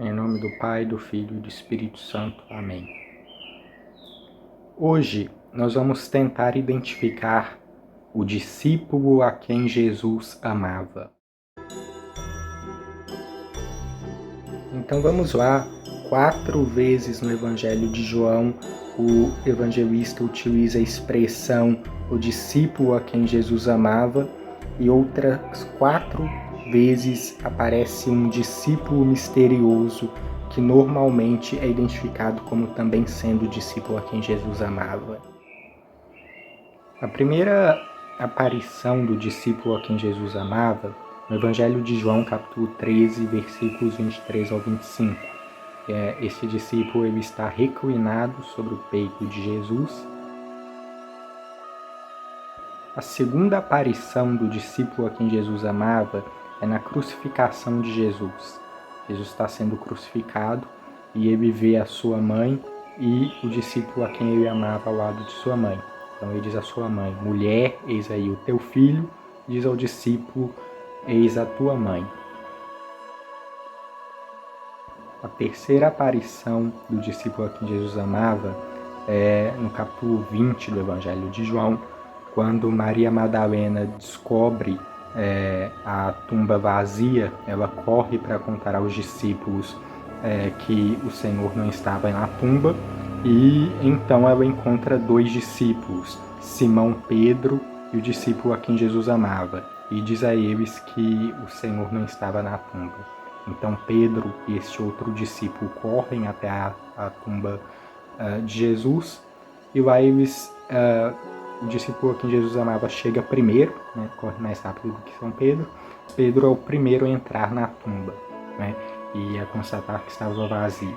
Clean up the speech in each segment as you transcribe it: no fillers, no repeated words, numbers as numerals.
Em nome do Pai, do Filho e do Espírito Santo. Amém. Hoje nós vamos tentar identificar o discípulo a quem Jesus amava. Então vamos lá. 4 vezes no Evangelho de João, o evangelista utiliza a expressão o discípulo a quem Jesus amava, e outras 4 vezes aparece um discípulo misterioso que normalmente é identificado como também sendo o discípulo a quem Jesus amava. A primeira aparição do discípulo a quem Jesus amava, no Evangelho de João, capítulo 13, versículos 23 ao 25. Esse discípulo ele está reclinado sobre o peito de Jesus. A segunda aparição do discípulo a quem Jesus amava é na crucificação de Jesus. Jesus está sendo crucificado e ele vê a sua mãe e o discípulo a quem ele amava ao lado de sua mãe. Então ele diz à sua mãe: mulher, eis aí o teu filho. Diz ao discípulo: eis a tua mãe. A terceira aparição do discípulo a quem Jesus amava é no capítulo 20 do Evangelho de João, quando Maria Madalena descobre a tumba vazia. Ela corre para contar aos discípulos que o Senhor não estava na tumba, e então ela encontra 2 discípulos, Simão Pedro e o discípulo a quem Jesus amava, e diz a eles que o Senhor não estava na tumba. Então Pedro e este outro discípulo correm até a tumba de Jesus, e lá o discípulo a quem Jesus amava chega primeiro, né, corre mais rápido do que São Pedro. Pedro é o primeiro a entrar na tumba, né, e a constatar que estava vazia.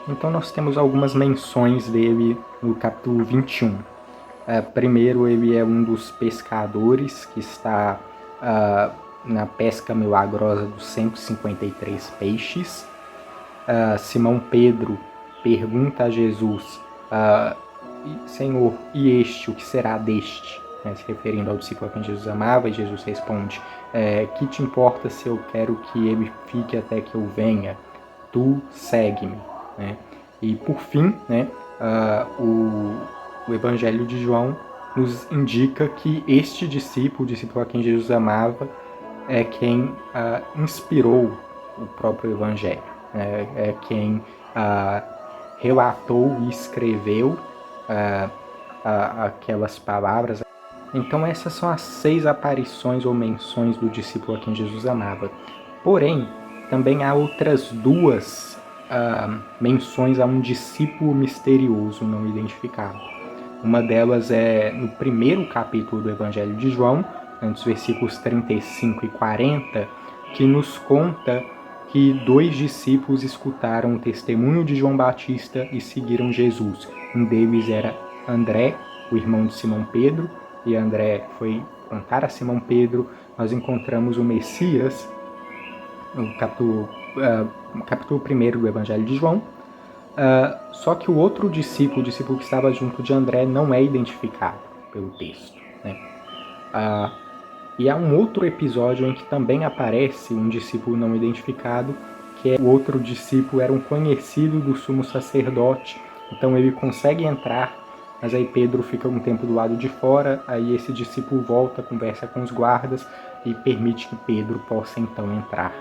Então nós temos algumas menções dele no capítulo 21. Primeiro, ele é um dos pescadores que está na pesca milagrosa dos 153 peixes. Simão Pedro pergunta a Jesus: Senhor, e este, o que será deste? Se referindo ao discípulo a quem Jesus amava, e Jesus responde: que te importa se eu quero que ele fique até que eu venha? Tu segue-me. E por fim, o Evangelho de João nos indica que este discípulo, o discípulo a quem Jesus amava, é quem inspirou o próprio Evangelho, é quem relatou e escreveu aquelas palavras. Então essas são as 6 aparições ou menções do discípulo a quem Jesus amava. Porém, também há outras 2 menções a um discípulo misterioso não identificado. Uma delas é no primeiro capítulo do Evangelho de João, nos versículos 35 e 40, que nos conta que 2 discípulos escutaram o testemunho de João Batista e seguiram Jesus. Um deles era André, o irmão de Simão Pedro, e André foi contar a Simão Pedro: nós encontramos o Messias, no capítulo 1 do Evangelho de João. Só que o outro discípulo, o discípulo que estava junto de André, não é identificado pelo texto. E há um outro episódio em que também aparece um discípulo não identificado, que o outro discípulo era um conhecido do sumo sacerdote, então ele consegue entrar, mas aí Pedro fica um tempo do lado de fora, aí esse discípulo volta, conversa com os guardas e permite que Pedro possa então entrar.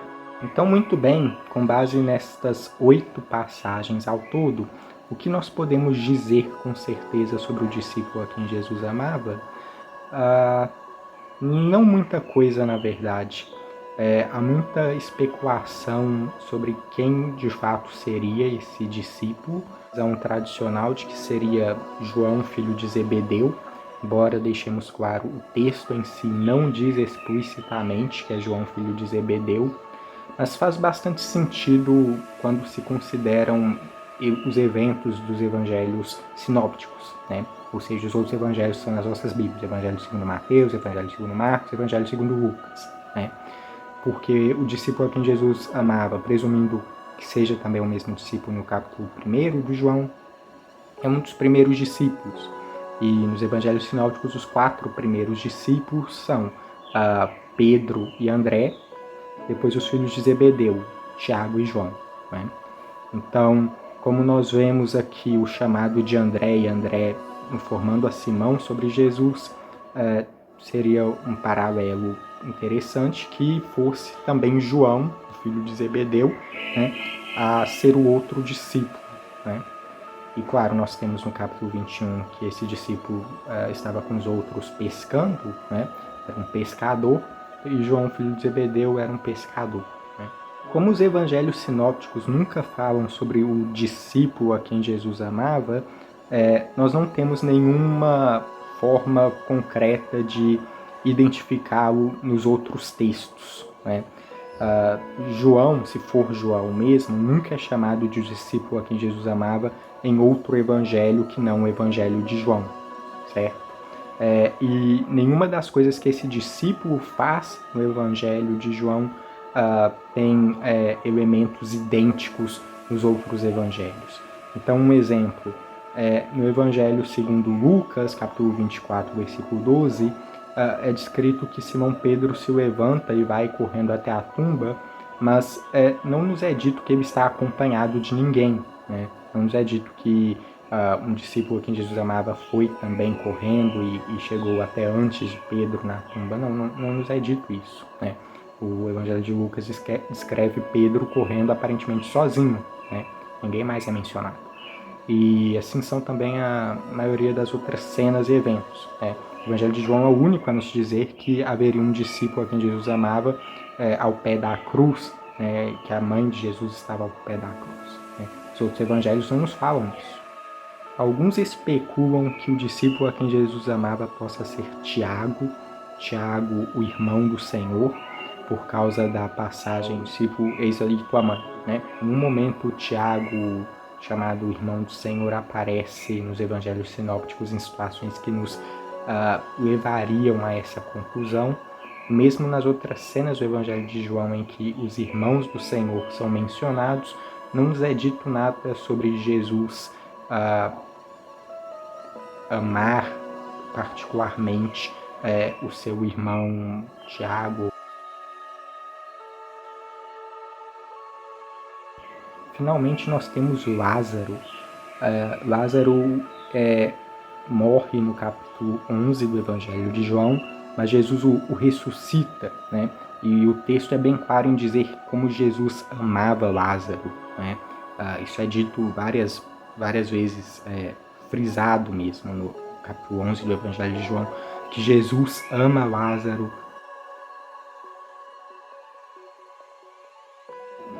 Então, muito bem, com base nestas 8 passagens ao todo, o que nós podemos dizer com certeza sobre o discípulo a quem Jesus amava? Não muita coisa, na verdade. Há muita especulação sobre quem de fato seria esse discípulo. Há um tradicional de que seria João, filho de Zebedeu, embora deixemos claro, o texto em si não diz explicitamente que é João, filho de Zebedeu, mas faz bastante sentido quando se consideram os eventos dos evangelhos sinópticos, né? Ou seja, os outros evangelhos são as nossas Bíblias, Evangelho segundo Mateus, Evangelho segundo Marcos, Evangelho segundo Lucas, né? Porque o discípulo a quem Jesus amava, presumindo que seja também o mesmo discípulo no capítulo 1 de João, é um dos primeiros discípulos. E nos evangelhos sinópticos, os 4 primeiros discípulos são Pedro e André, depois os filhos de Zebedeu, Tiago e João, né? Então, como nós vemos aqui o chamado de André e André informando a Simão sobre Jesus, seria um paralelo interessante que fosse também João, o filho de Zebedeu, né, a ser o outro discípulo, né? E claro, nós temos no capítulo 21 que esse discípulo estava com os outros pescando, né? Era um pescador, e João, filho de Zebedeu, era um pescador, né? Como os evangelhos sinópticos nunca falam sobre o discípulo a quem Jesus amava, nós não temos nenhuma forma concreta de identificá-lo nos outros textos, né? João, se for João mesmo, nunca é chamado de discípulo a quem Jesus amava em outro evangelho que não o evangelho de João, certo? E nenhuma das coisas que esse discípulo faz no evangelho de João tem elementos idênticos nos outros evangelhos. Então, um exemplo, no evangelho segundo Lucas, capítulo 24, versículo 12, é descrito que Simão Pedro se levanta e vai correndo até a tumba, mas não nos é dito que ele está acompanhado de ninguém, né? Não nos é dito que um discípulo a quem Jesus amava foi também correndo e chegou até antes de Pedro na tumba. Não nos é dito isso, né? O Evangelho de Lucas descreve Pedro correndo aparentemente sozinho, né? Ninguém mais é mencionado. E assim são também a maioria das outras cenas e eventos, né? O Evangelho de João é o único a nos dizer que haveria um discípulo a quem Jesus amava ao pé da cruz, né? Que a mãe de Jesus estava ao pé da cruz, né? Os outros evangelhos não nos falam disso. Alguns especulam que o discípulo a quem Jesus amava possa ser Tiago, o irmão do Senhor, por causa da passagem, discípulo, eis ali tua mãe, né? Em um momento, Tiago, chamado irmão do Senhor, aparece nos evangelhos sinópticos em situações que nos levariam a essa conclusão. Mesmo nas outras cenas do evangelho de João em que os irmãos do Senhor são mencionados, não nos é dito nada sobre Jesus amar particularmente o seu irmão Tiago. Finalmente nós temos Lázaro. Lázaro morre no capítulo 11 do Evangelho de João, mas Jesus o ressuscita, né? E o texto é bem claro em dizer como Jesus amava Lázaro, né? Isso é dito várias vezes, frisado mesmo no capítulo 11 do Evangelho de João, que Jesus ama Lázaro.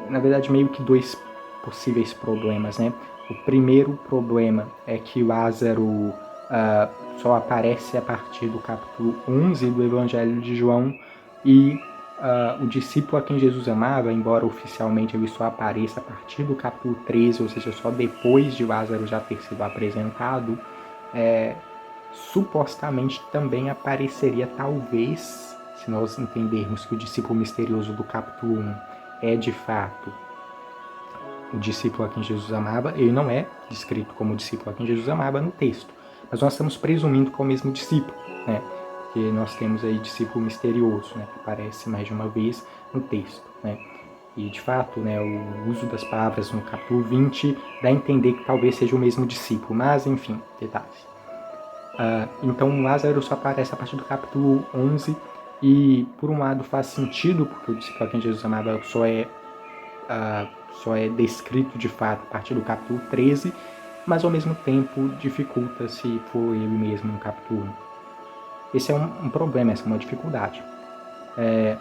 Na verdade, meio que dois possíveis problemas, né? O primeiro problema é que Lázaro só aparece a partir do capítulo 11 do Evangelho de João e o discípulo a quem Jesus amava, embora oficialmente ele só apareça a partir do capítulo 13, ou seja, só depois de Lázaro já ter sido apresentado, supostamente também apareceria, talvez, se nós entendermos que o discípulo misterioso do capítulo 1 é de fato o discípulo a quem Jesus amava. Ele não é descrito como o discípulo a quem Jesus amava no texto, mas nós estamos presumindo que é o mesmo discípulo, né? Porque nós temos aí discípulo misterioso, né, que aparece mais de uma vez no texto, né? E de fato, né, o uso das palavras no capítulo 20 dá a entender que talvez seja o mesmo discípulo, mas enfim, detalhes. Então Lázaro só aparece a partir do capítulo 11 e por um lado faz sentido, porque o discípulo a quem Jesus amava só é descrito de fato a partir do capítulo 13, mas ao mesmo tempo dificulta se for ele mesmo no capítulo 1. Esse é um problema, essa é uma dificuldade.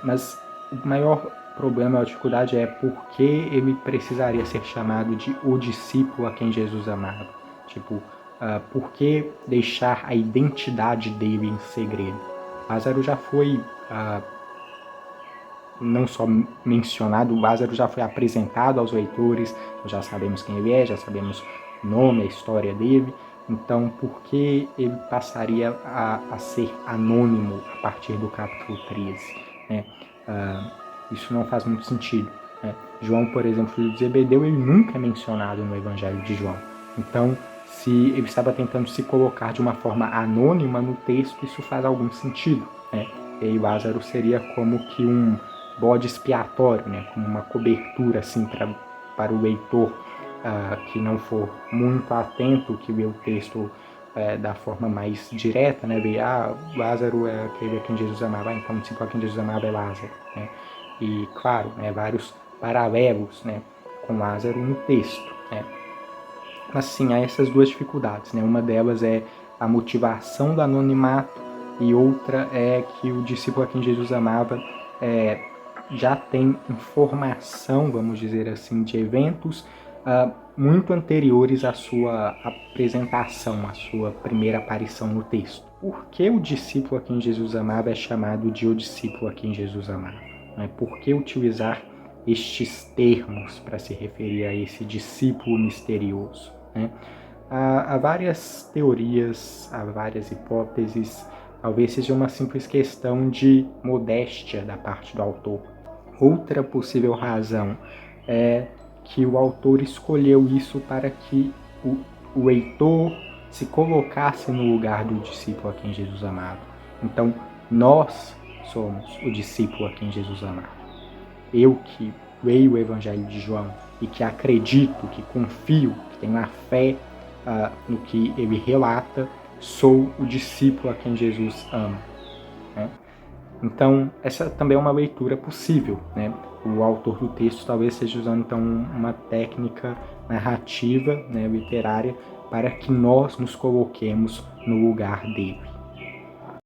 Mas o maior problema, a dificuldade é por que ele precisaria ser chamado de o discípulo a quem Jesus amava. Tipo, por que deixar a identidade dele em segredo? Lázaro já foi não só mencionado, Lázaro já foi apresentado aos leitores, já sabemos quem ele é, já sabemos o nome, a história dele. Então, por que ele passaria a ser anônimo a partir do capítulo 13? Né? Isso não faz muito sentido, né? João, por exemplo, filho de Zebedeu, ele nunca é mencionado no Evangelho de João. Então, se ele estava tentando se colocar de uma forma anônima no texto, isso faz algum sentido, né? e Lázaro seria como que um bode expiatório, né? Como uma cobertura assim para o leitor que não for muito atento, que vê o texto da forma mais direta, né? Ver, Lázaro é aquele a quem Jesus amava, então o discípulo a quem Jesus amava é Lázaro, né? E claro, né, vários paralelos, né, com Lázaro no texto, né? Mas sim, há essas duas dificuldades, né? Uma delas é a motivação do anonimato e outra é que o discípulo a quem Jesus amava já tem informação, vamos dizer assim, de eventos muito anteriores à sua apresentação, à sua primeira aparição no texto. Por que o discípulo a quem Jesus amava é chamado de o discípulo a quem Jesus amava? Né? Por que utilizar estes termos para se referir a esse discípulo misterioso? Né? Há várias teorias, há várias hipóteses, talvez seja uma simples questão de modéstia da parte do autor. Outra possível razão é que o autor escolheu isso para que o leitor se colocasse no lugar do discípulo a quem Jesus amava. Então, nós somos o discípulo a quem Jesus amava. Eu que leio o Evangelho de João e que acredito, que confio, que tenho a fé no que ele relata, sou o discípulo a quem Jesus ama. Né? Então, essa também é uma leitura possível, né? O autor do texto talvez esteja usando então uma técnica narrativa, né, literária, para que nós nos coloquemos no lugar dele.